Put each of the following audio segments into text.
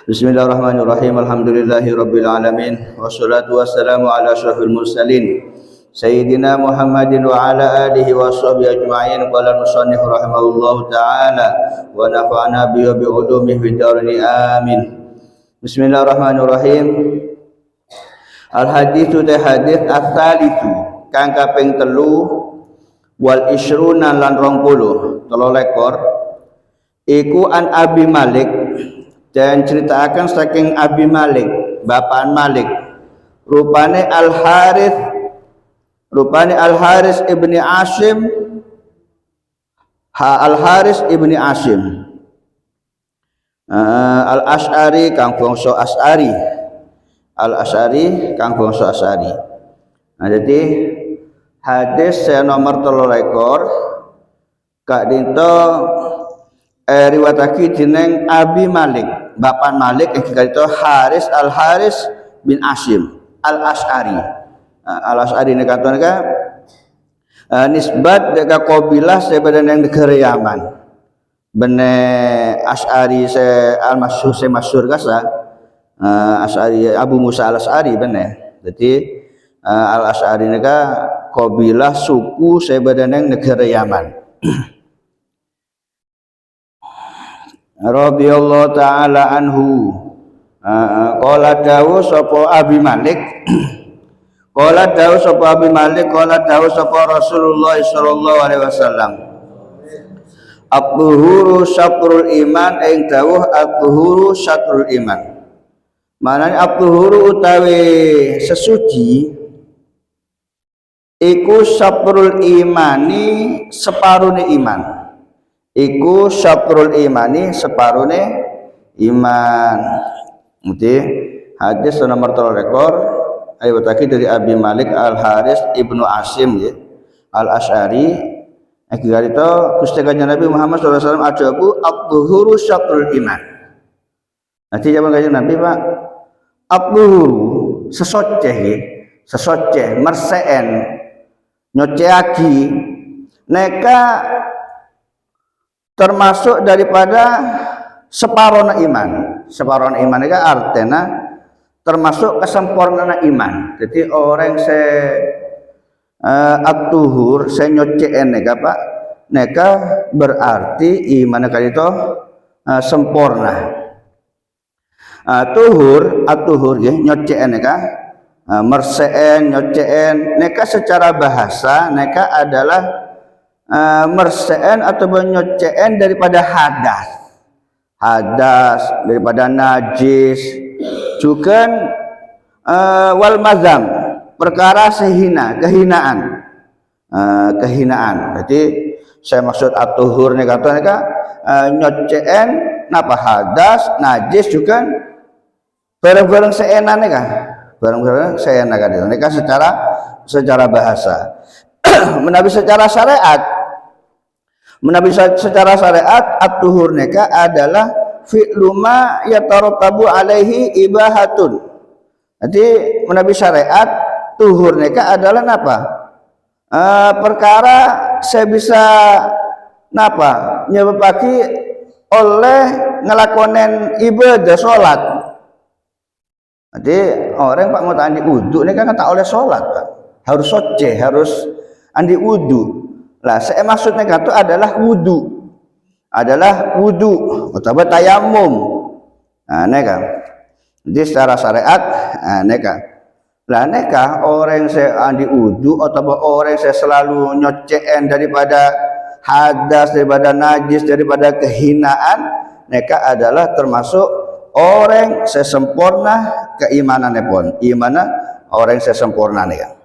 Bismillahirrahmanirrahim. Alhamdulillahirabbil alamin. Wassalatu wassalamu ala asyrafil mursalin Sayyidina Muhammadin wa ala alihi wa sahbihi ajma'in. Qala musannif rahimahullahu ta'ala wa nafa'ana bihi bi ulumihi fid dharain amin. Bismillahirrahmanirrahim. Al haditsu ta hadits at-talitsu kang kaping 3 wal isruna lan 20 iku an Abi Malik dan ceritakan saking Abi Malik bapaan Malik rupane Al Haris ibni Asim Al Haris ibni Asim Al Ash'ari kang bangsa Ash'ari Al Ash'ari kang bangsa Ash'ari. Nah, jadi hadis nomor 3 kak dinto riwayatake jeneng Abi Malik bapak Malik itu Haris Al Haris bin Asim Al Ash'ari. Al Ash'ari ini katanya nisbat dekat kabilah sebadan yang negara Yaman bene Ash'ari se al masyhur kasa Ash'ari Abu Musa Al Ash'ari bene. Jadi Al Ash'ari ini kabilah suku sebadan yang negara Yaman. Radhiyallahu ta'ala anhu qala dawu sapa Abi Malik qala dawu sapa Abi Malik qala dawu sapa Rasulullah sallallahu alaihi wasallam at-tuhuru syatrul iman ing dawuh at-tuhuru syatrul iman manane at-tuhuru utawi sesuci iku syatrul imani separone iman iku syatrul imani separone iman. Jadi hadis nomor 3 riwayat dari Abi Malik Al Haris ibnu Asim ya Al Ash'ari akibat itu Gusti Kanjeng Nabi Muhammad SAW ajabu at-tuhuru syatrul iman. Nanti zaman Kanjeng Nabi Pak at-tuhuru sesoceh merseen nyoceaki neka termasuk daripada separuh iman. Separuh iman itu artinya termasuk kesempurnaan iman. Jadi orang se at-tuhur se nyoceen neka Pak neka berarti iman neka itu sempurna. At-tuhur ya nyoceen neka merseen nyoceen neka secara bahasa neka adalah merseen atau nyoceen daripada hadas daripada najis juga wal mazam perkara kehinaan. Jadi saya maksud at-tuhur nih katanya nyoceen napa hadas najis juga barang-barang seenan nih barang-barang seenan kan itu secara bahasa menabi secara syariat at-tuhur neka adalah fi'lu ma yatarattabu alaihi ibahatun. Jadi menabi syariat tuhur neka adalah napa? Perkara saya bisa napa? Nyebabaki oleh ngelakonen ibadah salat. Jadi orang Pak mau andi wudu neka kata oleh salat Pak. Harus soce, harus andi wudu. Lah saya maksudnya itu adalah wudu atau tayamum. Nah neka jadi secara syariat neka lah neka orang saya andi wudu atau orang saya selalu nyoceen daripada hadas daripada najis daripada kehinaan neka adalah termasuk orang saya sempurna keimanannya pun imannya orang saya sempurna neka.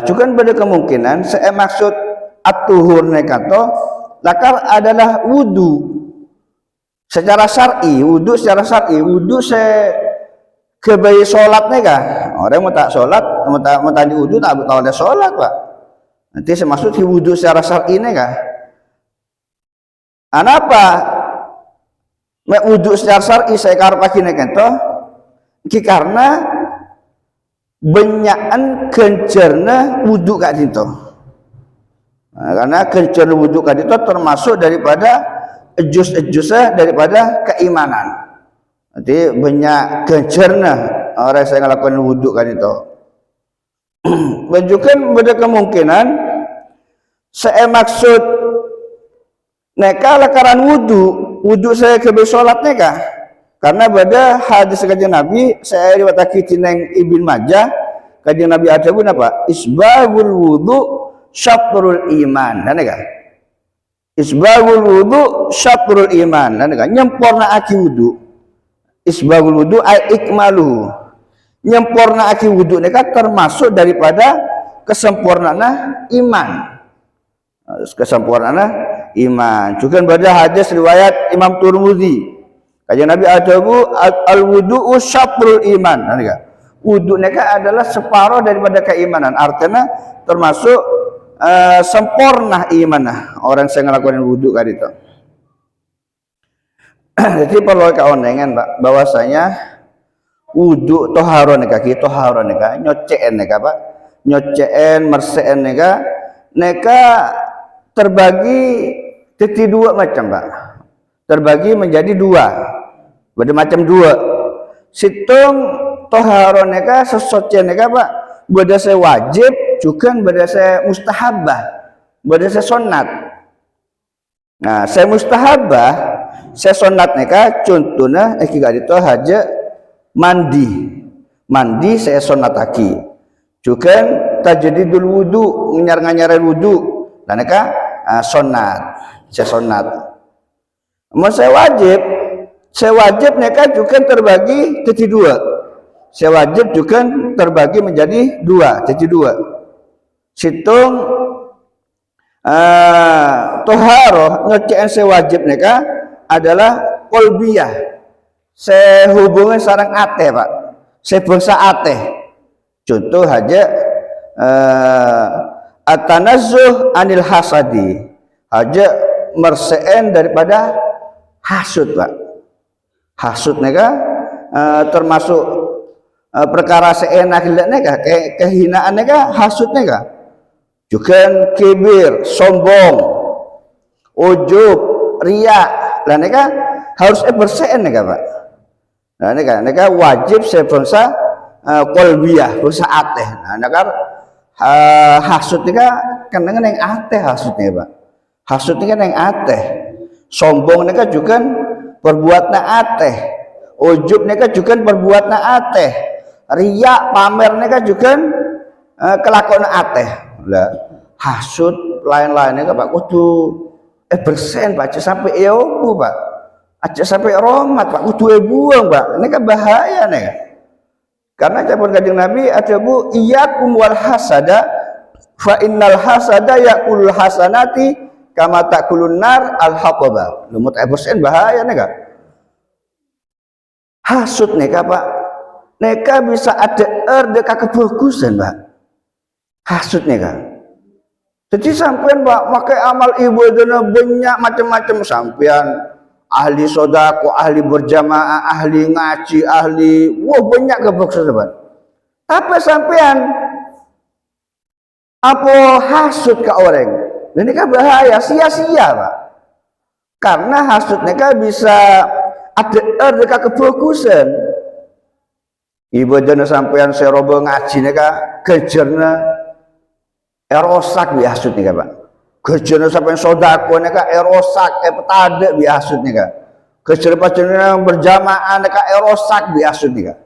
Juga pada kemungkinan saya maksud at-tuhur nekato lakar adalah wudu secara syar'i wudu saya kebayi sholat neka orang mau tak sholat mau tadi wudu tak tahu ada sholat Pak nanti saya maksud wudu secara syar'i neka anapa wudu secara syar'i saya karep lagi nekato karena benyakan gencerna wudu kak dinto. Karena gencerna wudu kak dinto termasuk daripada ejus-ejusnya daripada keimanan. Nanti banyak kecerna orang saya ngelakukan wudhu kan itu. Menunjukkan pada kemungkinan saya maksud neka lakaran wudhu saya ke sholat neka. Karena pada hadis kajian Nabi saya riwayatkan tineng Ibn Majah kajian Nabi ada pun apa? Isbagul wudhu syatrul iman. Dan neka. Isbagul wudhu syatrul iman. Dan neka nyempurna aki wudhu. Isbagul wudhu ay ikmaluhu. Nyempurna aki wudhu neka termasuk daripada kesempurnaan iman. Kesempurnaan iman. Juga pada hadis riwayat Imam Tirmidzi. Kajian Nabi adabu al wudu'u syatrul iman. Wudu neka adalah separuh daripada keimanan. Artinya termasuk sempurna iman orang yang ngelakuin wudu kan itu. Jadi perlu kaonengan Pak bahwasanya wudu toharo neka nyoceen neka Pak. Nyoceen merseen neka terbagi jadi dua macam Pak. Terbagi menjadi dua. Bermacam dua. Situng toharo neka sesuci neka Pak. Berdasar wajib juga berdasar mustahabah. Berdasar sunat. Nah, saya mustahabah, saya sunat neka contohnya kiga itu haja mandi. Mandi saya sunat aki. Juga tajdidul wudu, nganyar-nganyaran wudu. Dan neka sunat. Saya sunat. Mau saya wajib neka juga terbagi jadi dua. Saya wajib juga terbagi menjadi dua, jadi dua. Situng toharo nyocen saya wajib neka adalah kolbiyah. Saya hubungan sarang ate Pak. Saya bangsa ate. Contoh aja at-tanazzuh anil hasadi. Aja merseen daripada hasud Pak. Hasud neka termasuk perkara seenak neka kehinaan neka hasud neka. Juga kibir, sombong, ujub, riya. Lah neka harus berseen neka Pak. Nah neka wajib sebangsa kolbiyah, bangsa ateh. Nah neka hasud neka kenangan yang ateh hasudnya Pak. Hasud neka yang ateh. Sombong neka juga perbuatna ateh. Ujub neka juga perbuatna ateh. Riya pamer neka juga kelakuan ateh. Lah hasud lain-lainnya Pak kudu bersen Pak aja sampai eobu Pak. Aja sampai romat Pak kudu buang Pak. Ini kan bahaya nih. Karena cabut Kanjeng Nabi ada bu iyyakum wal hasada fa innal hasada yaqul hasanati kama takulun nar al haqaba. Lumut bersen bahaya nih Kak. Hasud nih Kak Pak. Neka bisa ada deka kebagusan Pak. Hasud nih Kak. Jadi sampean Pak pakai amal ibadahnya banyak macam-macam sampean ahli sodako, ahli berjamaah, ahli ngaji, ahli banyak kebagusan Pak. Tapi sampean apa hasud ke orang? Ini kan bahaya, sia-sia Pak. Karena hasud neka bisa ada deka kebagusan. Ibadahnya sampean serobo ngaji neka kejerna erosak biasud nih Pak. Kejerna sampai sodako nih Kak erosak, petade biasud nih Kak. Kejerna berjamaah nih Kak erosak biasud nih Kak.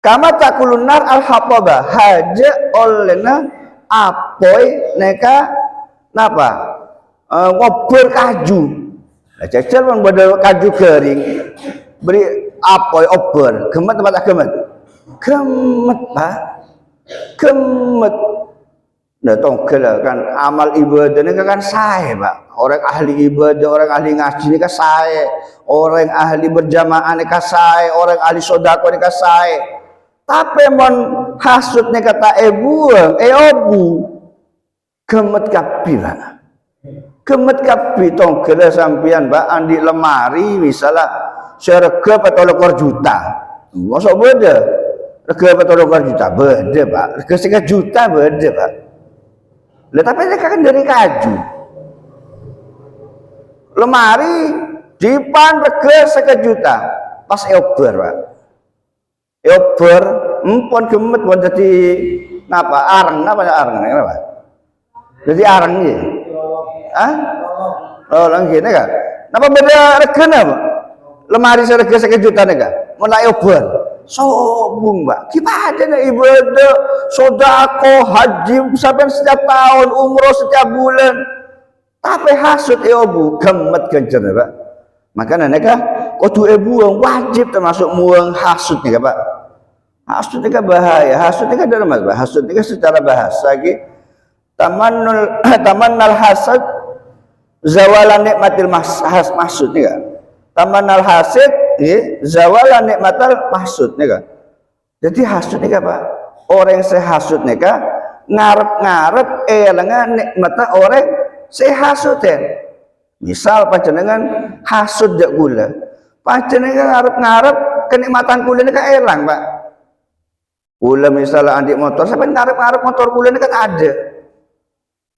Kama takulunar al haqaba haja olehna apoy nih Kak napa ngobrol kaju. Nah, cecer pun badal kaju kering beri apoy obor gemet tempat gemet Pak gemet. Nah, tongkel kan amal ibadah ini kan saya Pak. Orang ahli ibadah, orang ahli ngaji ini kan saya. Orang ahli berjamaah ini kan saya. Orang ahli sodako ini kan saya. Tapi mon hasud ini kata buang, obu. Gemet kapi Pak. Gemet kapi tongkel sampian Pak. Andi lemari misalnya serega petolok juta. Masuk beda. Rega petolok juta beda Pak. Rega 3 juta beda Pak. Lah tapi mereka kan dari kaju. Lemari dipan rega 1 juta. pas eober Pak. Eober empon gemet pun jadi napa areng napa kenapa? Jadi areng iki. Hah? Oh, lang gini kan? Napa beda regen apa? Lemari serega sekejutan kan? Mulai eober. Sobung Pak. Gimana nih ibadah sodako haji sampai setiap tahun umroh setiap bulan. Tapi hasud bu gemet gencer ya Pak. Makanya nih kah kudu buang wajib termasuk muang hasud nih Pak. Hasud nih bahaya. Hasud nih dalam Pak. Hasud nih secara bahasa gitu. Tamannal hasad zawalan nikmatil mahsud nih kan. Tamannal hasid zawalan nikmatal mahsud nih kan. Jadi hasud nih Pak. Orang yang sehasud nih kan ngarep-ngarep lengan nikmatnya orang sehasud ya. Misal panjenengan hasud jak gula. Panjenengan ngarep-ngarep kenikmatan gula ini kan elang Pak. Gula misalnya andik motor, sampai ngarep-ngarep motor gula ini kan ada.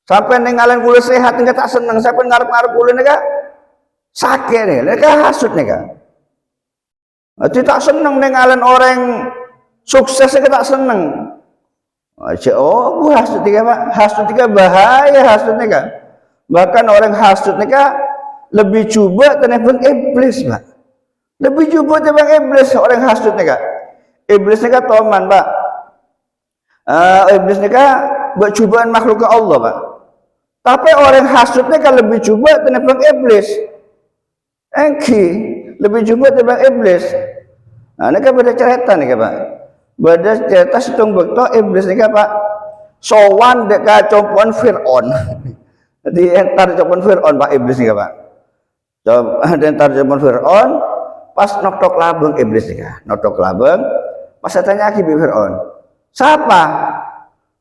Sampai ninggalin gula sehat ini tak seneng, sampai ngarep-ngarep gula ini kan sakit nih, ini kan hasud nih kan. Tidak seneng ninggalin orang sukses ini tak seneng. Oh, hasud tiga Pak, hasud tiga bahaya hasud nih kan. Bahkan orang hasud nih kan lebih coba telepon iblis Pak. Lebih coba telepon iblis orang hasud nih kan. Iblis nih kan toman Pak. Iblis nih kan buat cobaan makhluk Allah Pak. Tapi orang hasudnya kan lebih coba telepon iblis. Engki lebih coba telepon iblis. Nah, ini kan beda cerita nih Pak. Beda cerita situng bekto iblis nih Pak. Sowan deka compoan Fir'aun. Jadi entar compoan Fir'aun Pak iblis nih Pak. Coba entar compoan Fir'aun pas nok labeng iblis nih Pak. Nok labeng pas tanya lagi Fir'aun. Siapa?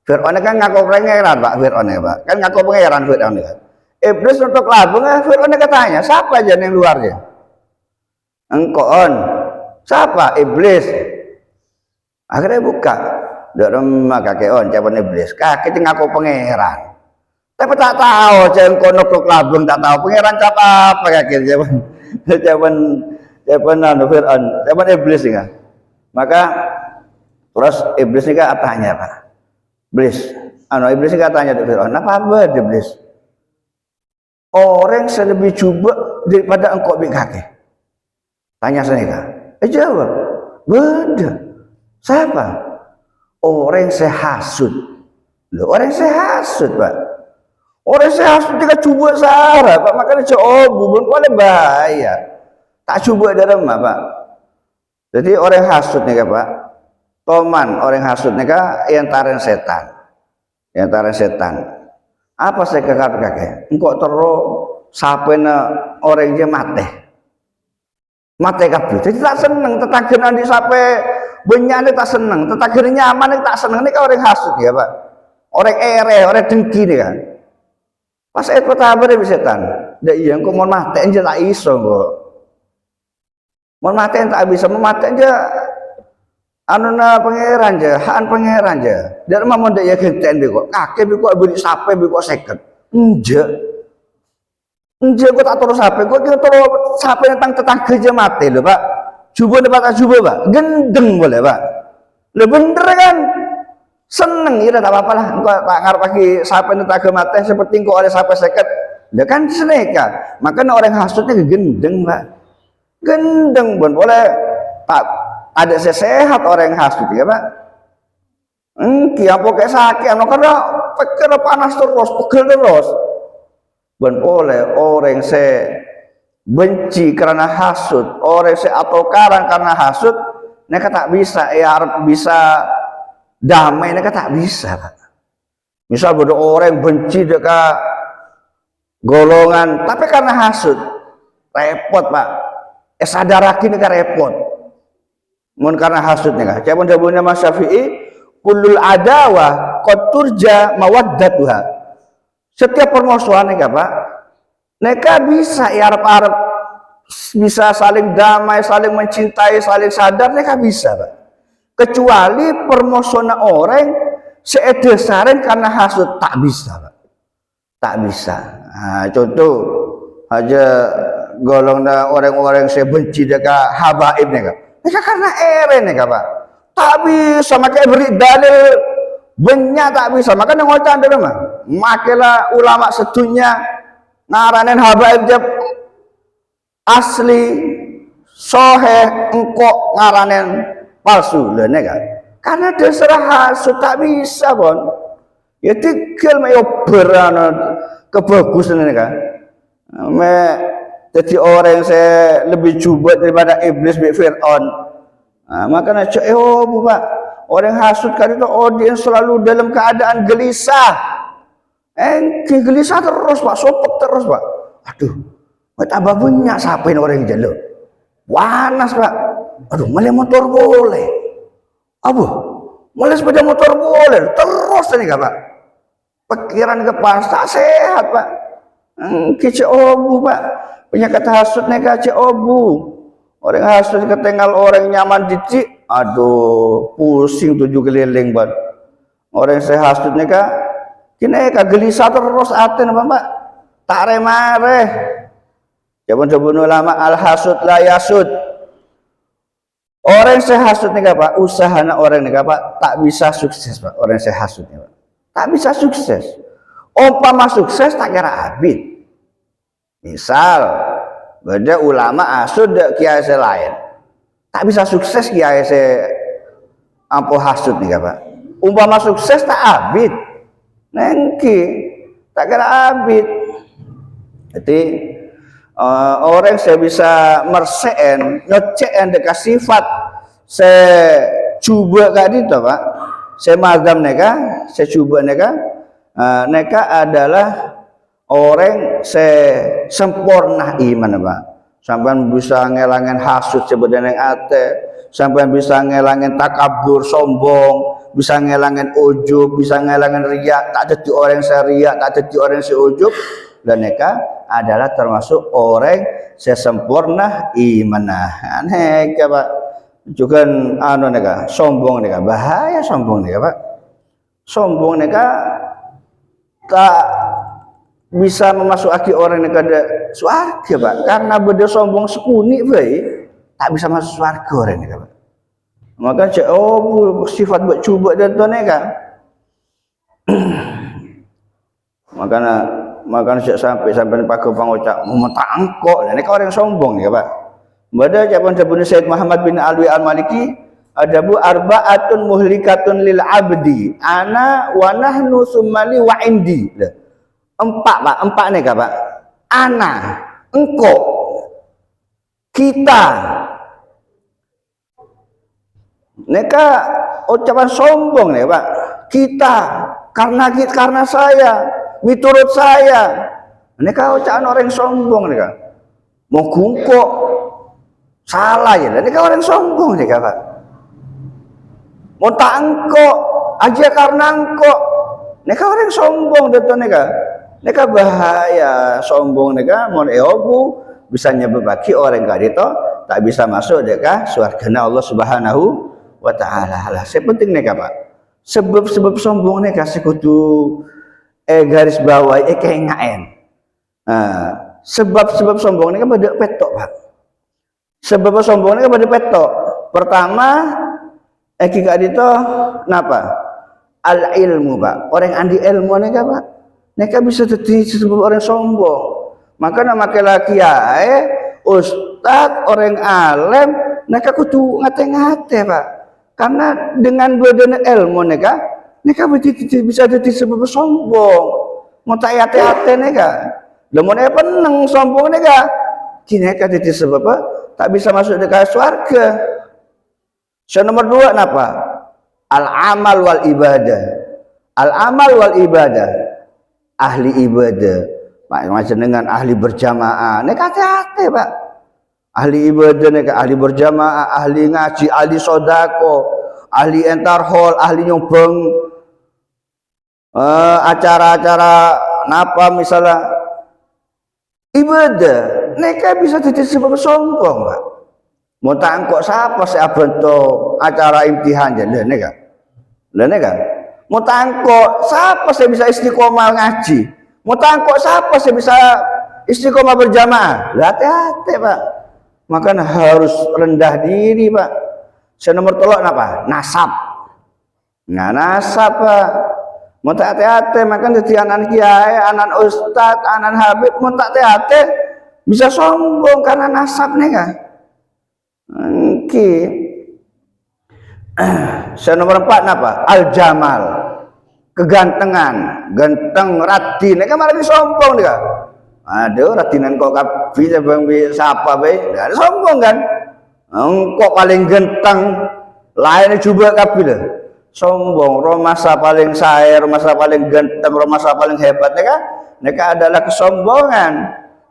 Fir'aun kan ngaku pangeran Pak Fir'aun ya Pak. Kan ngaku pangeran Fir'aun ya. Iblis untuk labung Fir'aun katanya, siapa aja yang luarnya? Engkoon. Siapa? Iblis. Akhirnya buka. Dak remah kakeon capan iblis. Kaki ngaku pangeran. Tapi tak tahu jangan kono untuk labung tak tahu pangeran apa kaki capan Fir'aun, capan iblis ya. Maka terus iblis ini kan tanya Pak. Iblis katanya ke Fir'aun, apa iblis? Orang lebih coba daripada engkau bingkake. Tanya saya, jawab, beda. Siapa? Orang sehasud. Loh, orang sehasud Pak. Orang sehasud dia coba sarah Pak, makanya coba boleh bahaya. Tak coba dalam Pak. Jadi orang hasud nih Pak. Toman orang hasud nih yang taran setan. Yang taran setan. Apa saya kakak? Engkau terus sapena orang dia mati. Mati kabeh. Jadi tak seneng tetangga nanti sampai benyane tak seneng, tetangga nyaman tak seneng ini kan orang hasud ya Pak. Orang orang dengki nih kan. Pas itu kabar bisa setan. Dak iya engkau mau mati aja tak iso kok. Mau mati tak bisa, mau mati aja anuna pangeran aja, haan pangeran aja. Dari mana dia genten kok, kakek kok beli sape kok seket. Enggak kok tak terus sape, kok kita terus sape tentang tetangga aja mati loh Pak. Coba dapat tak coba Pak, gendeng boleh Pak. Lo bener kan? Seneng ya tak apa-apa lah. Engkau tak ngarep lagi sape tetangga mati seperti engkau oleh sape seket. Dia kan seneka, makanya orang hasutnya gendeng Pak. Gendeng pun boleh Pak. Ada sehat orang yang hasud ya Pak. Yang pokoknya sakit, karena pikir panas terus, pegel terus. Dan oleh orang yang benci karena hasud, orang yang atokaran karena hasud, mereka tak bisa, harap bisa damai, mereka tak bisa Pak. Misal ada orang yang benci dekat golongan, tapi karena hasud, repot Pak. Sadar lagi ini kan repot. Mun karena hasud nih kan. Siapa jawabnya Mas Syafi'i? Kullul adawa qad turja mawaddatuha. Setiap permusuhan nih Pak. Mereka bisa arep-arep bisa saling damai, saling mencintai, saling sadar mereka bisa Pak. Kecuali permusuhan orang seedesaren karena hasud tak bisa Pak. Tak bisa. Nah, contoh aja golong orang-orang saya benci dekat habaib nih, mereka karena eren nih Pak. Tak bisa makai beri dalil banyak, tak bisa. Makanya ngocan dulu mah. Makilah ulama setunya ngaranin habaib jab asli soheh engkok ngaranin palsu lah nih kan. Karena terserah hasud tak bisa bon. Ya tinggal mayo berana kebagusan nih kan. Jadi orang yang saya lebih cubat daripada iblis bi Fir'aun. Makanya Pak, orang hasud kan itu audiens selalu dalam keadaan gelisah. Gelisah terus Pak, sopek terus Pak. Aduh, tambah banyak sapain orang yang jalur. Panas Pak. Aduh, mulai motor boleh. Abu, mulai sepeda motor boleh. Terus ini Pak. Pikiran kepas tak sehat Pak. Kece obu Pak. Penyakit hasud nih kece obu. Orang hasud ketinggal orang nyaman dicik. Aduh, pusing tujuh keliling Pak. Orang saya hasud nih kak. Kini gelisah terus aten Pak. Tak remare. Jawaban ulama al hasud la yasud. Orang saya hasud nih Pak, usaha orang nih Pak tak bisa sukses Pak. Orang saya hasud nih Pak. Tak bisa sukses. Umpama sukses tak kira abid. Misal, beda ulama asud kiai lain, tak bisa sukses kiai ampo hasud nih Pak. Umpama sukses tak abid, nengki tak kira abid. Jadi orang saya bisa merseen, ngecek dekat sifat saya coba kali itu Pak. Saya mazam neka, saya coba neka adalah orang sempurna iman Pak. Sampai bisa ngelangin hasud sebenarnya ate, sampai bisa ngelangin takabur sombong, bisa ngelangin ujub, bisa ngelangin riak, tak jadi orang riak, tak jadi orang ujub. Dan mereka adalah termasuk orang sempurna iman. Aneh Pak. Juga sombong neka, bahaya sombong neka Pak. Sombong neka tak bisa memasuki orang yang ada surga Pak, karena beda sombong sekuni baik tak bisa masuk surga orang ini Pak. Maka sifat buat coba dan tuan kan makanya sampai pakai pengucap memetangkok dan ini orang sombong ya Pak. Pada jawaban Syed Muhammad bin Alwi Al-Maliki ada bu arbaatun muhlikatun lil abdi ana wa nahnu summali wa indi. Empat Pak, empat nih Pak. Ana, engkau, kita. Neka ucapan sombong nih Pak. Kita, karena saya, miturut saya. Neka ucapan orang sombong nih Pak. Mau gungkok, salah ya. Neka orang sombong nih Pak. Mau tak engkau, aja karena engkau. Neka orang sombong betul neka. Neka bahaya sombong neka mon eobu bisa nyebabaki orang kadito tak bisa masuk deka surgana Allah Subhanahu wa taala. Lah sepenting neka Pak. Sebab sombong neka sekutu garis bawah kengaen. Sebab sombong neka pada petok Pak. Sebab sombong neka pada petok. Pertama kadito napa? Al ilmu Pak. Orang andi ilmu neka Pak. Mereka bisa jadi sebab orang sombong. Maka nama laki ustad orang alim, mereka kudu ngate-ngate Pak. Karena dengan badan ilmu mereka bisa jadi sebab sombong. Mau tak hati-hati mereka. Lemon peneng sombong mereka. Mereka jadi sebab apa? Tak bisa masuk dekat surga. So nomor dua apa? Al-amal wal ibadah. Al-amal wal ibadah. Ahli ibadah Pak, macam dengan ahli berjamaah nek hati-hati Pak. Ahli ibadah nek ahli berjamaah, ahli ngaji, ahli sodako, ahli entarhol, ahli nyobeng acara-acara napa misalnya ibadah nek bisa jadi sebab sombong Pak. Mau tangkok siapa saya bentuk acara imtihan jadi neka mau tangkok siapa saya bisa istiqomah ngaji, mau tangkok siapa saya bisa istiqomah berjamaah. Hati-hati Pak. Makanya harus rendah diri Pak. Senomor tolak apa? Nasab. Nah nasab Pak. Mau tak hati-hati, makanya jadi anak kiai, anak ustad, anak habib, mau tak hati-hati bisa sombong karena nasab nih kan. Nomor 4 apa? Al Jamal, kegantengan, ganteng, rati, nih kan malah sombong nih kan. Aduh, ratinan kok bisa bang bisa apa be? Ada sombong kan? Engkau paling ganteng, lainnya coba kapilah. Sombong, romasa paling saya, romasa paling ganteng, romasa paling hebat, mereka adalah kesombongan.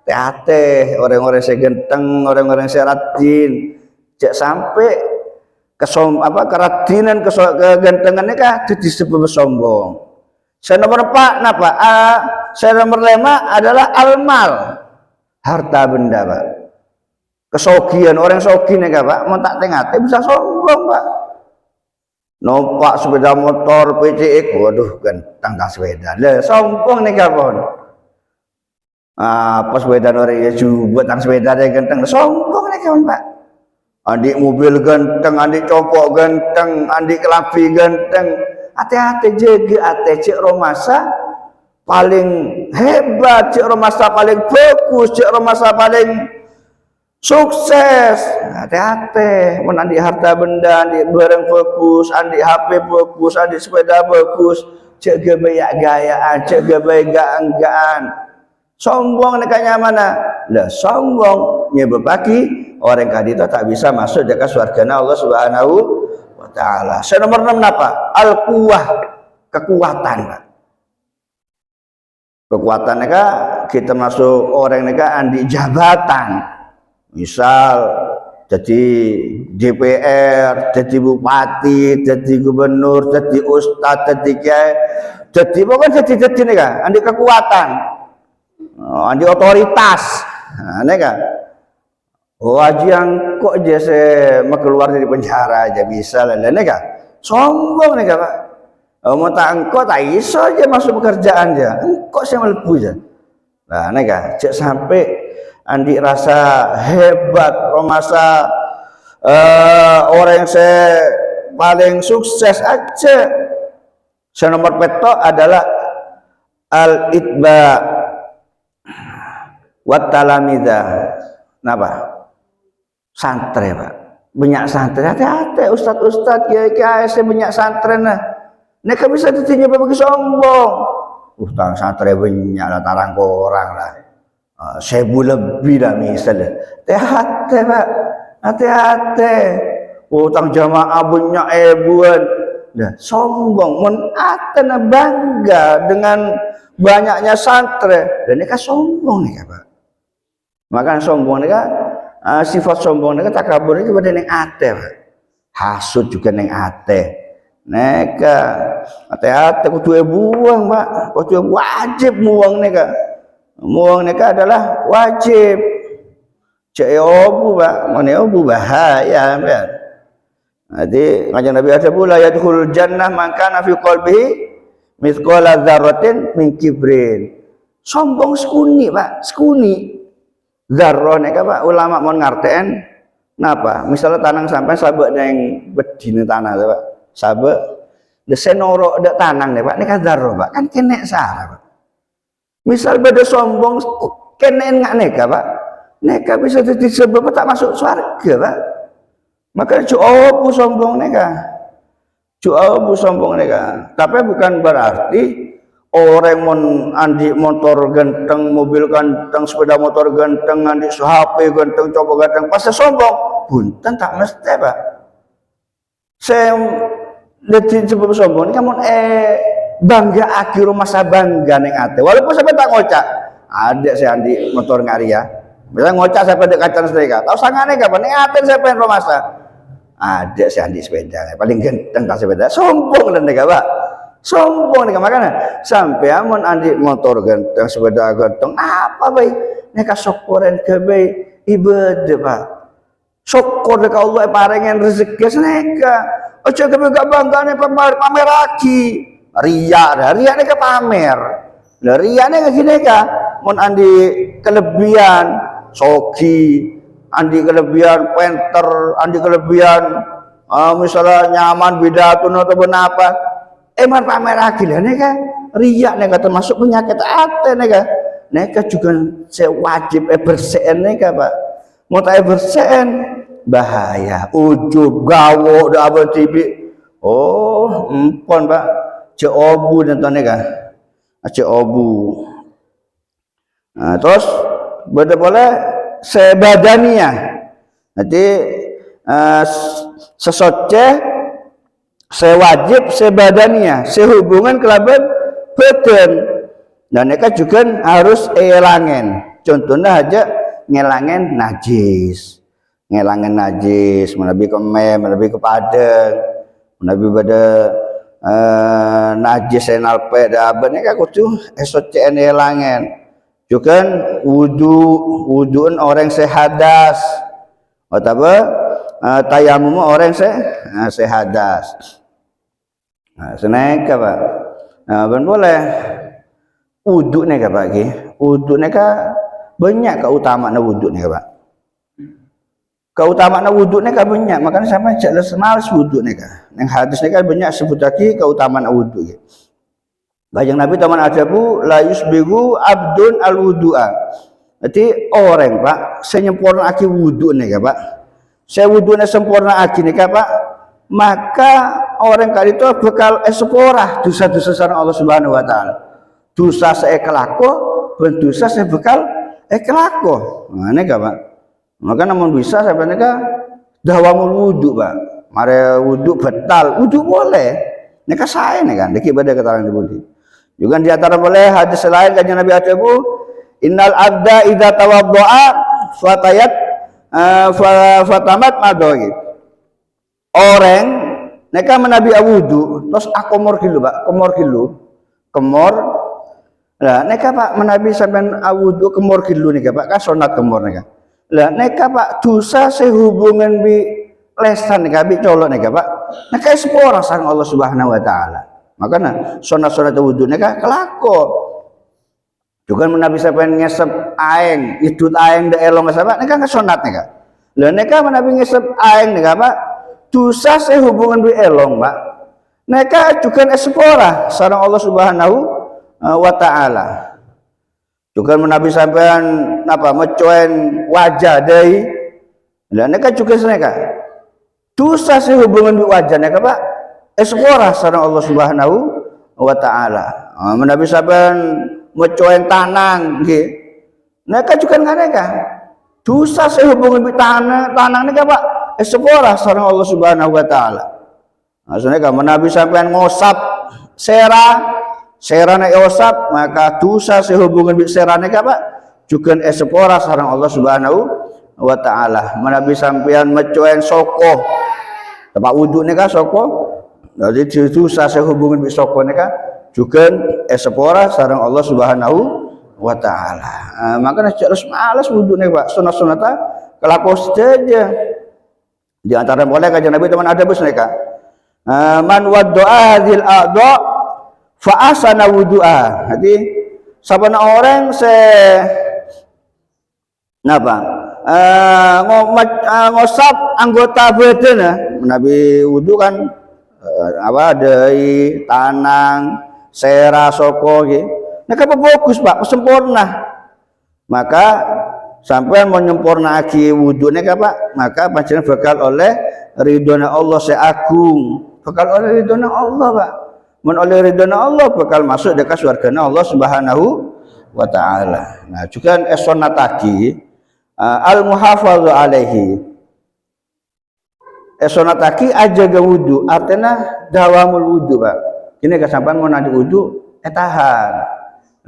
Hati-hati orang-orang saya ganteng, orang-orang saya rajin, cek sampai keratinan, kegantengan jadi sebab sombong. Saya nomor 4 napa? Saya nomor 5 adalah almal, harta benda Pak. Kesogian orang sogi nih Pak, mau tak tengah bisa sombong Pak. Numpak sepeda motor PCX, waduh ganteng tak sepeda, le sombong nih kawan. Apa sepeda orang ya coba tang sepeda dia ganteng, sombong nih kawan Pak. Adik mobil ganteng, adik copok ganteng, adik kelapi ganteng. Hati-hati jaga, cek romasa paling hebat, cek romasa paling fokus, cek romasa paling sukses. Hati-hati, andi harta benda, andi barang fokus, andi HP fokus, andi sepeda fokus, cek gaya-gayaan, cek gaya-gayaan. Sombong nekanya mana? Lah sombong nyebabaki orang kadi itu tak bisa masuk ke surganya Allah Subhanahu wa taala. Nomor 6 apa? Al-quwah, kekuatan. Kekuatan kita masuk orang andi jabatan. Misal jadi DPR, jadi bupati, jadi gubernur, jadi ustadz, jadi kiai, jadi pokoknya jadi nih kan, andi kekuatan, andi otoritas, nih kan. Oh aja yang kok aja saya keluar dari penjara aja bisa lah, nih kan. Sombong nih kan Pak. Mau tak engkau tak iso aja masuk pekerjaan aja, engkau saya melebu aja. Nah nih kan, cek sampai andi rasa hebat, romasa orang yang saya paling sukses aja. Saya nomor peto adalah al-itba wat talamida. Napa? Santri Pak. Banyak santri, hati-hati ustad-ustad, kiai-kiai saya banyak santri nah. Mereka bisa ditinjau bagi sombong. Ustaz santri banyak lah tarang orang lah. 1000 lebih dah misalnya. Hati-hati Pak, hati-hati. Utang jamaah banyak ribuan. Dah sombong, menatana bangga dengan banyaknya santri. Dan ini kan sombong nih Pak. Makanya sombong nih kan, sifat sombong nih kan takabur itu pada neng ate Pak. Hasud juga neng ate. Neka hati-hati kudu buang Pak, kudu wajib buang neka. Muang neka adalah wajib. Cek obu Pak, mana obu bahaya Pak. Jadi ngajar Nabi ada pula yadkhul jannah man kana fi qalbihi mithqala dzarratin min kibrin. Sombong sekuni Pak, sekuni. Dzarrah neka Pak, ulama mon ngarten napa? Misalnya tanang sampai sabek neng bedine tanah Pak. Sabek de senoro de tanang nih Pak, neka dzarrah Pak, kan kenek sah Pak. Misal beda sombong, kenen nggak neka Pak, neka bisa disebut tak masuk surga Pak. Makanya cuobu sombong neka, cuobu sombong neka. Tapi bukan berarti orang mon andi motor ganteng, mobil ganteng, sepeda motor ganteng, andi HP ganteng, coba ganteng, pasti sombong. Punten tak mesti Pak. Saya disebut sombong, kamu bangga akhir masa bangga neng ate walaupun sampai tak ngocak ada saya andi motor ngaria bisa ngocak sampai dek kacan sedeka tahu sangane kapan neng ate saya pengen romasa ada saya andi sepeda paling ganteng tak sepeda sombong dan nega Pak sombong nega makanya sampai amon andi motor ganteng sepeda ganteng apa baik neka syukuran ke baik ibadah Pak syukur deka Allah parengen rezeki neka ojo ke gak bangga nih pamer lagi ria nih ke pamer, ria nih ke gini kah? mun andi kelebihan sogi, andi kelebihan penter, andi kelebihan misalnya nyaman bidatun atau benapa, eman pamer lagi lah neka riak neka termasuk penyakit ate neka juga sewajib bersen neka pak, mau tak bersen bahaya, ujub gawo dah apa tibi, oh empon pak, cek obu dan neka, cek obu. Nah, terus boleh sebadania, nanti sesoce, sewajib, sebadania, sehubungan kelaban badan. Dan mereka juga harus elangin. Contohnya aja ngelangin najis, menabi ke mem, menabi ke padang, menabi pada najis enalpe dah. Mereka kudu esoce elangin. Juga wuduun orang sehadas, atau tayamum orang sehadas. Nah, seneka pak. Nah, boleh wudu neka pak. Wudu neka banyak keutamaan wudu neka pak. Keutamaan wudu neka banyak. Makanya sampai jelas males wudu neka. Yang hadis neka banyak sebut lagi keutamaan wudu. Bajang Nabi taman adabu la yusbigu abdun al wudu'a. Jadi orang pak senyempurna aki wudu neka pak. Saya wudunya sempurna aki neka pak. Maka orang kali itu bakal seporah dosa-dosa sareng Allah Subhanahu wa taala. Dosa saya kelako, ben dosa saya bakal kelako. Nah neka pak. Maka namun bisa sampai neka dawamul wudu pak. Mare wudu batal, wudu boleh. Neka saya neka deki pada keterangan di budi. Juga di antara boleh hadis lain kanjeng Nabi adabu innal abda idza tawaddoa fatayat fatamat madoi. Orang neka menabi wudu terus akomor kilu pak, kemor lah neka pak menabi sampean wudu kemor kilu neka pak kan sunat kemor neka lah neka pak dosa sehubungan bi lesan neka bi colok neka pak neka sepora sang Allah Subhanahu wa taala. Makanya sunat wudu neka kelako. Juga menabi sampean ngesep aeng, idut aeng de elong sapa neka sunat neka. Lah neka menabi ngesep aeng neka pak dosa sehubungan bi elong pak. Neka juga espora sareng Allah Subhanahu wa taala. Juga menabi sampean napa mecoen wajah deui. Lah neka juga neka dosa sehubungan bi wajah neka pak. Espora sareng Allah Subhanahu wa taala. Menabi sampean mecoen tanang nggih. Neka juga nganeka. Dosa sehubungan bi tanang neka pak. Espora sareng Allah Subhanahu wa taala. Maksudnya kan menabi sampean ngosap serana osap maka dosa sehubungan bi serane ka pak juga espora sareng Allah Subhanahu wa taala. Menabi sampean mecoen soko tempat wudu neka soko. Jadi dosa sehubungan bi soko neka juga espora sareng Allah Subhanahu wa taala. Makanya harus malas wudu neka pak sunat-sunata kelakos saja. Di antara boleh kanjeng Nabi teman ada bus neka. Man wadda'a hadhil a'dha fa asana wudu'a. Jadi sabana orang ngosap anggota badan Nabi wudu kan dari tanang, sera, soko gitu. Neka bagus pak, sempurna. Maka sampai menyempurna aki wudu neka pak, maka panjenengan bakal oleh ridhona Allah seagung, bakal oleh ridhona Allah pak. Men oleh ridhona Allah bakal masuk dekat surgana Allah Subhanahu wa taala. Nah, juga esonataki al muhafadzu alaihi. Esonataki aja ga wudu, artinya dawamul wudu pak. Kini kesampean mau nadi wudu, tahan.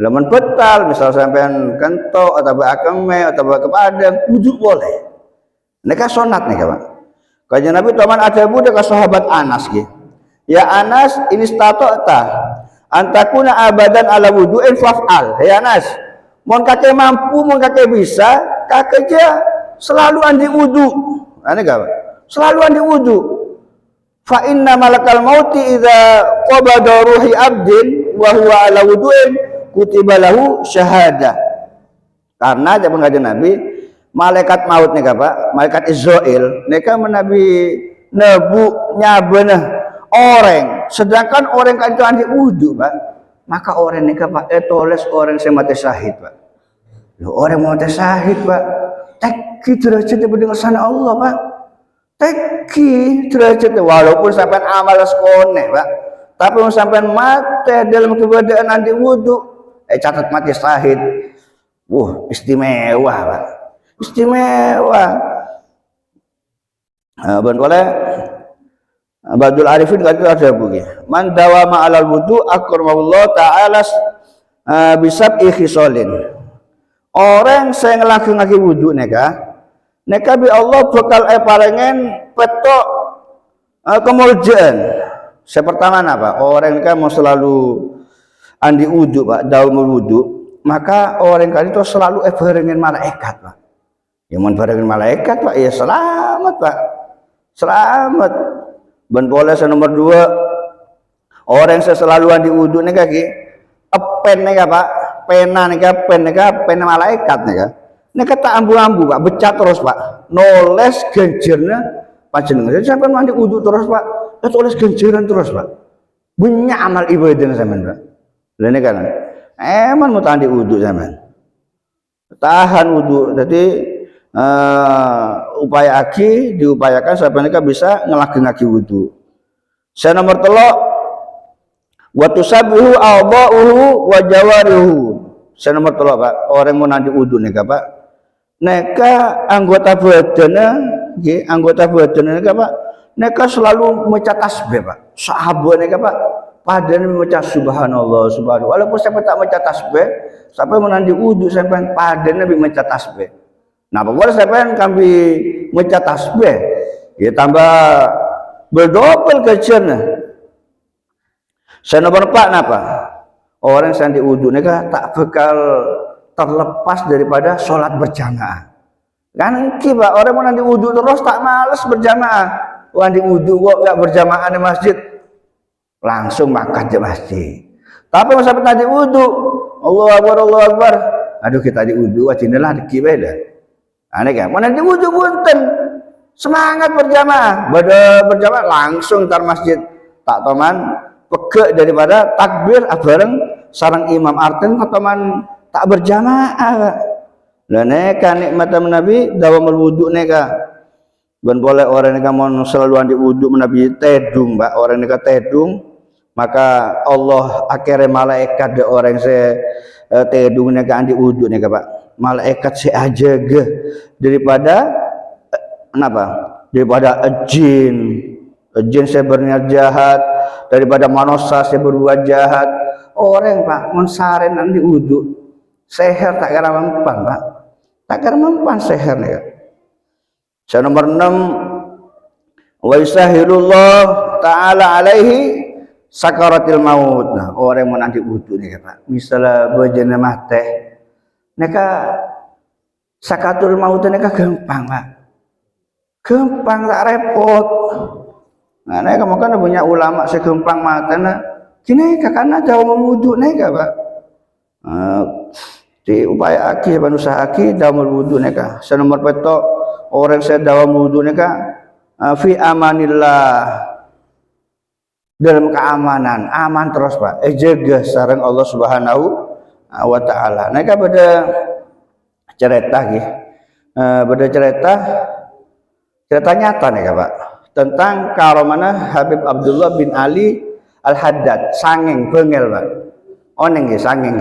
Lamun betal, misal sampean kento atau akeme atau kepadang, wudu boleh. Neka sonat neka pak. Kanjeng Nabi teman ada budak sahabat Anas gitu. Ya Anas ini statota antakuna abadan ala wudu'in faf'al. Ya Anas, mon kakek mampu, mon kakek bisa, kakek aja selalu andi wudu. Ane gak? Selalu andi wudu. Fa inna malakal mauti idza qabada ruhi abdin wa huwa ala wudu'in kutiba lahu syahadah. Karena zaman kanjeng Nabi malaikat maut nih Pak, malaikat Israel neka menabi nebu nyabeneh orang, sedangkan orang kan itu andi wudu Pak, maka orang neka Pak etoles orang yang mati syahid Pak. Loh, orang mati syahid Pak, teki derajatnya dengan sana Allah Pak, teki derajatnya walaupun sampai amal sekone Pak, tapi sampai mati dalam keberadaan andi wudu, catat mati syahid, istimewa Pak. Istimewa. Ben oleh Badul Arifin kata ada begini. Man dawama alal wudu akramahullah ta'ala bisab ikhisolin. Orang saya ngelaki wudu neka bi Allah bakal parengen petok kemuliaan. Sepertama apa? Orang neka mau selalu andi wudu Pak, daumul wudu, maka orang kali itu selalu parengen malaikat Pak. Yang bareng malaikat Pak, ya selamat Pak, selamat. Ben boleh nomor 2 orang yang selalu di wudu nih kaki, pen nih Pak, pena nih pena malaikat nih kata ambu-ambu Pak, becat terus Pak, noles genjernya panjenengan. Jadi sampai mandi wudu terus Pak, tulis genjeran terus Pak, banyak amal ibadah sampean Pak. Lain kan, emang mau tandi wudu sampean, tahan wudu, jadi upaya aki diupayakan sampai mereka bisa ngelaki wudu. Saya nomor 3 wa tusabihu a'dha'uhu wa jawarihu. Saya nomor 3 Pak, orang mau nanti wudu neka Pak, neka anggota badan neka Pak, neka selalu membaca tasbih Pak. Sahabat neka Pak padahal membaca subhanallah subhanallah, walaupun sampai tak membaca tasbih, sampai menandi wudu sampai padahal membaca tasbih. Nah, pokoknya sampai kami mencat tasbih, ya tambah berdobel kecernya. Saya nomor 4 napa? Orang yang di wudu neka tak bakal terlepas daripada sholat berjamaah. Kan Pak, orang mau nanti wudu terus tak males berjamaah. Wah di wudu kok nggak berjamaah di masjid, langsung makan di masjid. Tapi masa nanti wudu, Allah Akbar. Aduh kita di wudu, wajibnya lah dikibah. Aneh kan, mana di wudu punten semangat berjamaah, berjamaah langsung tar masjid tak toman pegek daripada takbir bareng sarang imam arten toman tak berjamaah. Lah neka nikmat Nabi dawamul wudu neka. Ben boleh orang neka mau selalu andi wudu Nabi tedung, Mbak, orang neka tedung, maka Allah akhirnya malaikat de orang se tedung neka andi wudu neka Pak. Malaikat seaja daripada kenapa? Daripada jin saya berniat jahat, daripada manusia saya berbuat jahat. Orang Pak mensaren nanti wudu seher tak kira mempan Pak, tak kira mempan seher nih. Saya nomor 6 wa yusahilullah ta'ala alaihi sakaratil maut. Nah, orang mau nanti wudu nih Pak, misalnya bejana mati neka sakatul maut neka gampang Pak, gampang tak repot. Nah neka makan banyak ulama segampang mata na kini kakana jauh memujuk neka Pak, di upaya aki manusia aki dalam wudu neka. Senomor petok orang saya dalam wudu neka fi amanillah, dalam keamanan, aman terus Pak, jaga sareng Allah Subhanahu wa ta'ala. Neka pada cerita cerita nyata nih Pak, tentang karomana Habib Abdullah bin Ali Al-Haddad sanging bengel Pak, oneng sanging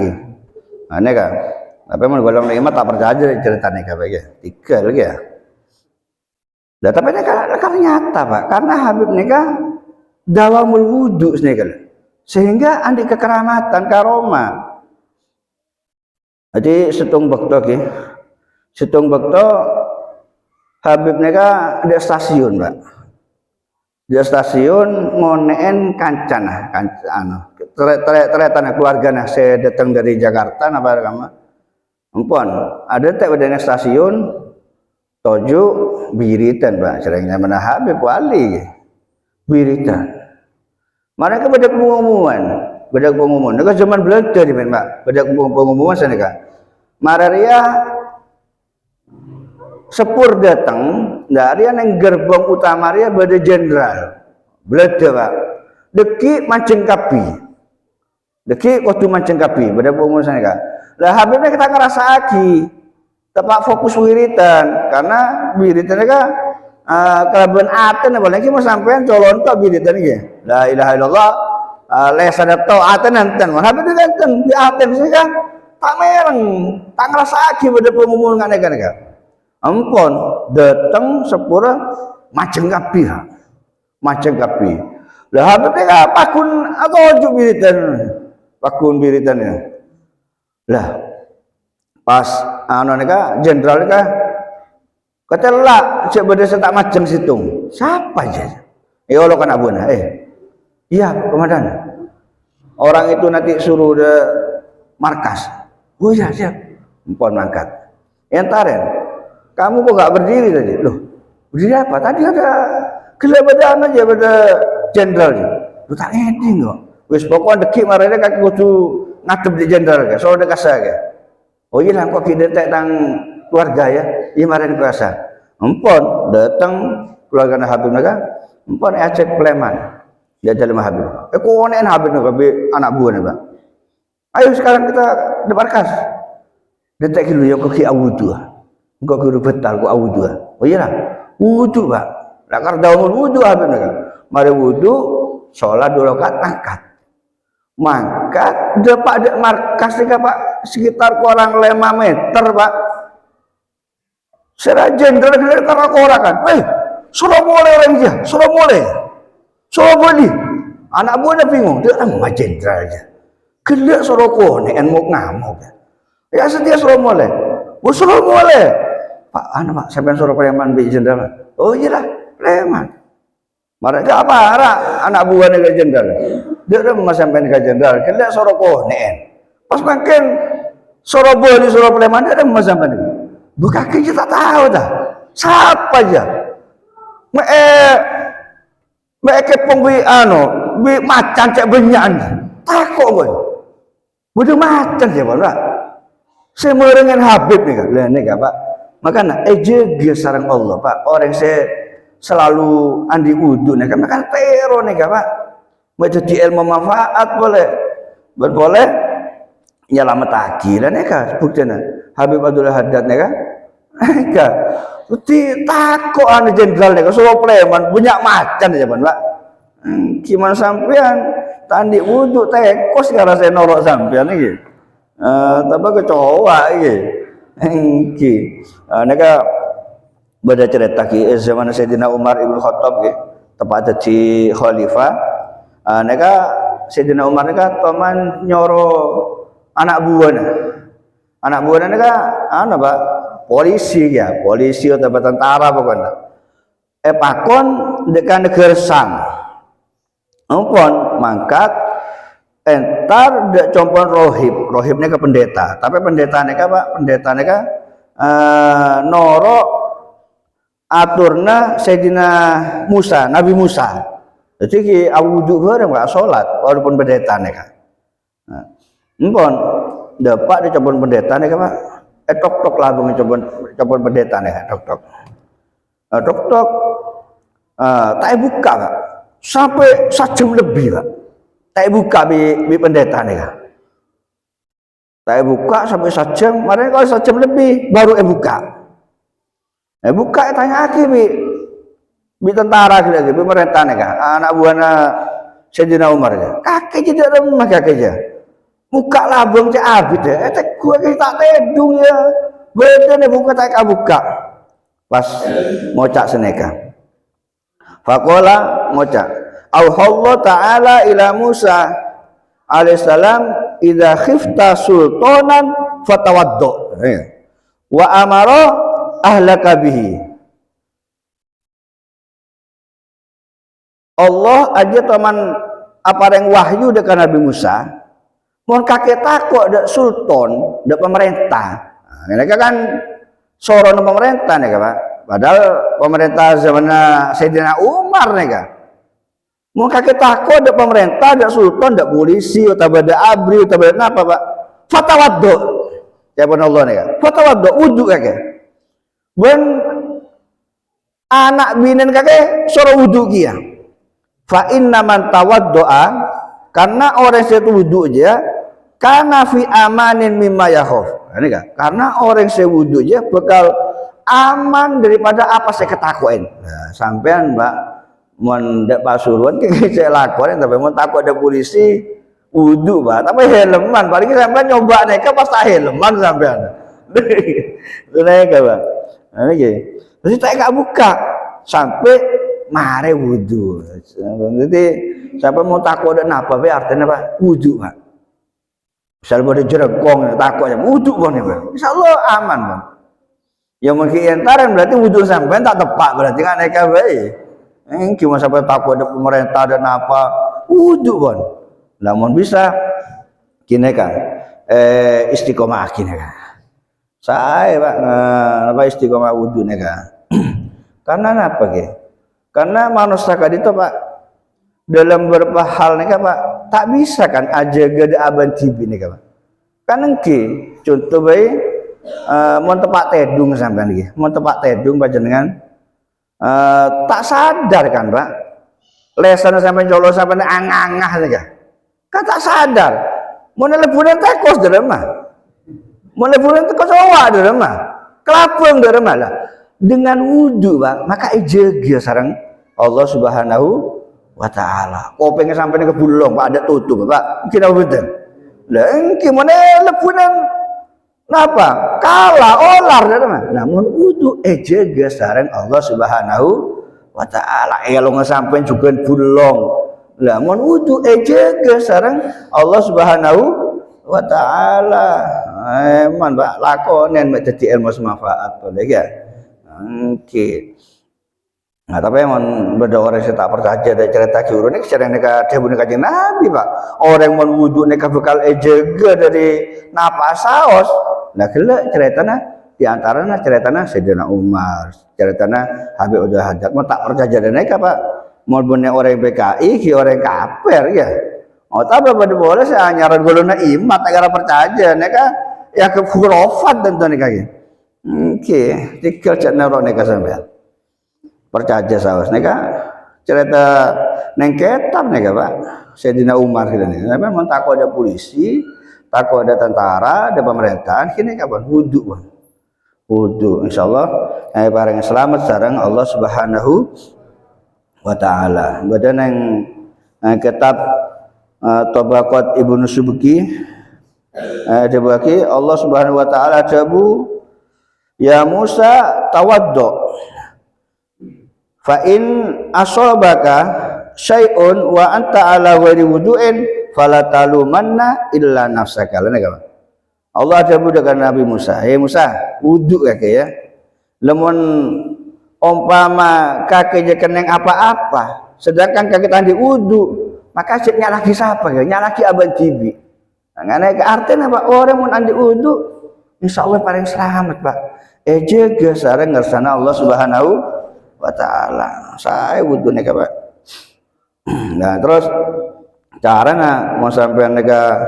nah neka tapi mau golong lima tak percaya cerita neka Pak ya, 3 lagi ya. Nah, tapi neka nyata Pak, karena Habib neka dawamul wudu neka, sehingga andi kekeramatan karoma. Jadi setung bekto Habib neka di stasiun Pak, di stasiun ngoneen kancan teretan keluarga saya datang dari Jakarta napa kamu ampun ada tak pada stasiun toju biritan Pak, seringnya mana Habib wali biritan mereka pada pengumuman, mereka zaman belajar di Pak, pada pengumuman sana kan. Mararia sepur datang, dari yang gerbong utama dia pada jenderal, belada pak, deki mancing kapi, deki waktu mancing kapi, pada pengurusan kan. Lah Habibnya kita ngerasa lagi, tepat fokus wiritan, karena wiritan kan kelaban aten, apalagi mau sampean colon tok wiritan gitu. La ilaha illallah, lesa dato aten nanten, Habib itu nanten di aten sih kan, tak mereng, tak ngerasa lagi pada pengumuman kan. Ampun datang sepura maceng kapi ha. Maceng kapi. Lah Habib nek pakun atau ojo biritan. Pakun biritannya. Lah pas anu nek jenderal nek ketelak cek bade tak maceng situng. Siapa aja? Ya Allah kan abuna. Iya komandan. Orang itu nanti suruh de markas. Oh iya siap. Ampun mangkat. Entaren. Kamu kok gak berdiri tadi? Loh, berdiri apa? Tadi ada kelebihan aja pada jenderal. Lu tak ngeding kok. Wis pokoknya deki marahnya kaki kudu ngadep di jenderal ke. Soalnya kasar ke. Oh iya lah kok kita tentang keluarga ya. Iya marahnya kasar. Empon datang keluarga Habib naga. Empon acek Pleman. Dia jalan sama Habib. Kok onen Habib naga anak buah nih, Pak. Ayo sekarang kita deparkas. Detek dulu yang kaki awudu. Engkau guru betal, kau wudu. Oh iya lah, wudu pak. Lakar daun wudu apa mereka? Mari wudu, sholat 2 rakaat angkat. Mangkat, depak markas nih pak, sekitar kurang 5 meter pak. Serah jenderal dari kara-kara kan. Suruh mulai orang dia, suruh mulai. Suruh boleh. Anak buahnya bingung, dia mah jenderal aja. Kelak suruh kone, mau ngamuk. Ya setia suruh mulai. Suruh mulai. Pak, Pak, sampai suruh Preman bi jenderal. Oh iya lah, Preman. Mereka apa? Anak buahnya ke jenderal. Dia udah mau sampai ke jenderal. Kelak suruh konen. Pas makin suruh buah di suruh Preman dia udah mau sampai. Bukan kita tak tahu dah. Siapa aja? Kepong bi bi macan cek benyan. Takut boy. Bodoh macan siapa pak? Semua dengan Habib nih kan. Lah nih Pak. Makanya jaga sarang Allah pak. Orang saya selalu andi wudu nih kan. Makan tero nih Pak. Menjadi ilmu manfaat boleh. Boleh nyelamat lagi lah nih kan. Buktinya Habib Abdullah Haddad nih kan. Kan. Uti takut ane jenderal nih kan. Solo Preman punya macan aja pak. Gimana sampean tandi wudu tekos karena saya norok sampean nih. Tapi kecoa iki. Neka beda cerita ki zaman Sayyidina Umar Ibnu Khattab ki, tepat di khalifah. Neka Sayyidina Umar neka teman nyoro anak buahnya. Anak buahnya neka Pak? Polisi ya, polisi atau tentara pokoknya. Pakon dekan gersang. Ampun mangkat entar dek compon rohibnya ke pendeta, tapi pendeta neka pak, pendeta neka noro aturna Sayyidina Musa, Nabi Musa. Jadi ki awudu bareng nggak sholat, walaupun pendeta neka. Empon dapat di compon pendeta neka pak, tok lah bang compon pendeta neka, tok. Tak buka pak, sampai 1 jam lebih pak. Tak buka bi pendeta nih kan. Tak buka sampai 1 jam, kemarin kalau 1 jam lebih baru buka. Buka tanya lagi bi tentara gitu, bi pemerintah nih kan. Anak buahnya Sayyidina Umar ya. Kakek jadi remah kakek aja. Buka labung cek abid ya. Gua tak tedung ya. Bedanya buka tak buka. Pas ngocak seneka. Fakola ngocak. Allah Ta'ala ila Musa alaihissalam idza khifta sultanan fatawaddo wa amara ahlaka bihi. Allah aja teman apa yang wahyu dekat Nabi Musa mohon kakek takut ada sultan ada pemerintah. Mereka kan sorono pemerintah nih Pak. Padahal pemerintah zamannya Sayyidina Umar nih kan. Mau kakek takut ada pemerintah, ada sultan, ada polisi, atau ada abri, atau ada apa pak? Fatawaddo, Siapa Allah nih? Fatawaddo wudu kakek. Ben anak binen kakek suruh wudu kia. Fa inna man tawaddoa, karena orang itu wudu aja, karena fi amanin mimma yakhaf. Ini kan? Karena orang yang wudu aja bakal aman daripada apa saya ketakuin. Nah, sampean Mbak mendak pasuruan kayak saya lakukan, tapi mau takut ada polisi wudu Mbak, tapi helman paling sampean nyoba neka pas helman sampean. Itu neka Mbak. Nah, ini terus saya nggak buka sampai mare wudu. Jadi sampai mau takut ada apa? Artinya apa? Wudu Pak. Misal boleh jerekong takutnya wudu Bang ya Bang. Insyaallah aman Bang. Yang mungkin entaran berarti wudu sampean tak tepat berarti kan neka bae. Cuma sampai takut ada pemerintah dan apa wudu Bang. Namun bisa kini kan istiqomah kini kan. Saya Pak apa istiqomah wudu nih kan. Karena apa ke? Karena manusia tadi itu Pak dalam beberapa hal nih kan Pak tak bisa kan aja gede aban tibi nih kan Pak. Kan engke contoh baik mau tempat tedung sampai nih, mau tempat tedung panjenengan tak sadar kan Pak. Lesan sampai jolo sampai angangah nih kan. Kan tak sadar. Mau neleponan tekos di rumah. Mau neleponan tekos awak di rumah. Kelapung di rumah lah. Dengan wudu Pak, maka jaga sarang Allah Subhanahu wa taala. Kau pengen sampai ke bulong Pak ada tutup Pak. Mungkin apa betul? Lah engke mana lepunan napa? Kalah olar di rumah. Namun wudu jaga sarang Allah Subhanahu wa taala. Lo nggak sampai juga bulong. Lah mun wudu jaga sareng Allah Subhanahu wa taala. Man Pak lakonen mek dadi ilmu manfaat to ya. Oke. Nah, tapi emang beda orang saya tak percaya ada cerita guru ini cerita neka debu neka Nabi Pak. Orang mun wudu neka bekal jaga dari napas saos. Nah, kela ceritana di antaranya ceritana Sayyidina Umar, ceritana Habib Udah Hajat. Mau tak percaya ada neka Pak. Mau punya orang PKI, ki orang kafir ya. Oh tapi pada boleh saya nyaran golongan imat negara percaya, neka ya kekhurafat tentu neka ya. Oke, tiga cat nerok neka sampai percaya sawas neka cerita nengketam neka Pak. Sayyidina Umar kita nih. Tapi memang takut ada polisi, takut ada tentara, ada pemerintahan. Kini kapan wudu Bang. Wudu, insyaallah bareng selamat sareng Allah Subhanahu wa ta'ala. Badan yang kitab Tabaqat Ibnu Subki dibagi Allah Subhanahu wa ta'ala jabu ya Musa tawaddo fa in asabaka syai'un wa anta ala ghairi wudu'in fala talumanna illa nafsaka. Allah jabu dengan Nabi Musa, "Hei Musa, wudu kakek ya. Lemon umpama kakeknya keneng apa-apa, sedangkan kakek tadi wudu, maka ceknya lagi siapa ya? Nyalaki abang tibi. Nah, artinya apa? Orang mun andi wudu, insya Allah paling selamat Pak. Jaga sareng ngersana Allah Subhanahu wa taala. Saya wudu nih Pak. Nah terus caranya mau sampai nega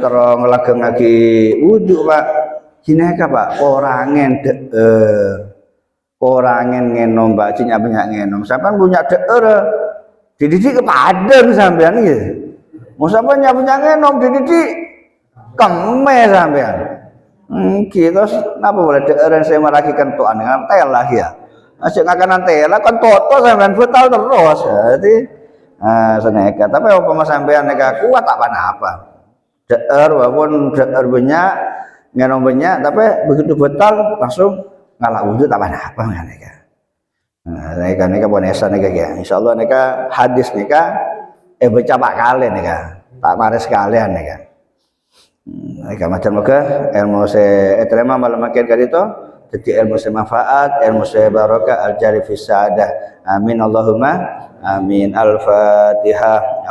terong lageng lagi wudu Pak. Gini Pak, orangen orangen ngenom bacinya banyak ngenom sampean punya deer dididik kepaden sampean gitu mau sampean punya ngenom dididik keme sampean gitu kenapa boleh deer yang saya merakikan tuan dengan telah ya asyik ngakanan telah kan toto sampean betal terus jadi seneka tapi apa mas sampean neka kuat tak apa deer walaupun deer banyak ngenom banyak tapi begitu betal langsung ngalah wudhu tak apa nggak neka. Neka bonesa neka ya. Insyaallah neka hadis neka baca pak kali neka tak mares sekalian neka. Neka macam moga ilmu se terima malam makin kali itu jadi ilmu se manfaat ilmu se barokah al jari fi saadah. Amin Allahumma amin. Al-Fatihah.